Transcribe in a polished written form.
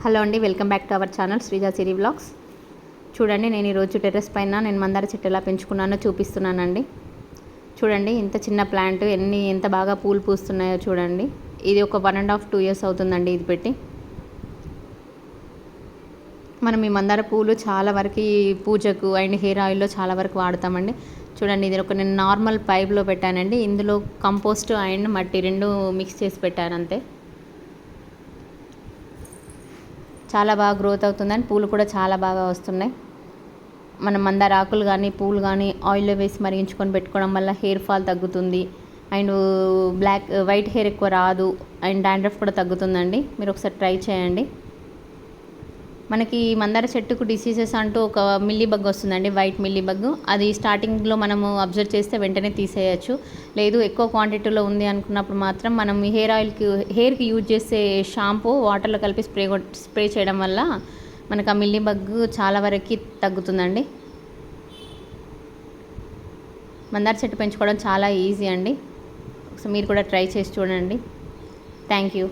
Hello అండి, welcome back to our channel Srija Siri vlogs. చూడండి, నేను ఈరోజు టెర్రస్ పైన మందార చెట్టు ఎలా పెంచుకున్నానో చూపిస్తున్నానండి. చూడండి, ఇంత చిన్న ప్లాంట్ ఎంత బాగా పూలు పూస్తున్నాయో చూడండి. ఇది ఒక 1.5-2 years అవుతుందండి ఇది పెట్టి. మనం ఈ మందార పూలు చాలా వరకు పూజకు అండ్ హెయిర్ ఆయిల్లో చాలా వరకు వాడతామండి. చూడండి, ఇది నేను నార్మల్ పైప్లో పెట్టానండి. ఇందులో కంపోస్ట్ అండ్ మట్టి 2 మిక్స్ చేసి పెట్టాను అంతే. చాలా బాగా గ్రోత్ అవుతుందని పూలు కూడా చాలా బాగా వస్తున్నాయి. మనం మందార ఆకులు కానీ పూలు కానీ ఆయిల్లో వేసి మరిగించుకొని పెట్టుకోవడం వల్ల హెయిర్ ఫాల్ తగ్గుతుంది అండ్ వైట్ హెయిర్ ఎక్కువ రాదు అండ్ డాండ్రఫ్ కూడా తగ్గుతుందండి. మీరు ఒకసారి ట్రై చేయండి. మనకి మందార చెట్టుకు డిసీజెస్ అంటూ ఒక మిల్లీ బగ్ వస్తుందండి, వైట్ మిల్లీ బగ్. అది స్టార్టింగ్లో మనము అబ్జర్వ్ చేస్తే వెంటనే తీసేయచ్చు. లేదు ఎక్కువ క్వాంటిటీలో ఉంది అనుకున్నప్పుడు మాత్రం మనం హెయిర్కి యూజ్ చేసే షాంపూ వాటర్లో కలిపి స్ప్రే చేయడం వల్ల మనకు ఆ మిల్లీ బగ్ చాలా వరకు తగ్గుతుందండి. మందార చెట్టు పెంచుకోవడం చాలా ఈజీ అండి. సో మీరు కూడా ట్రై చేసి చూడండి. Thank you.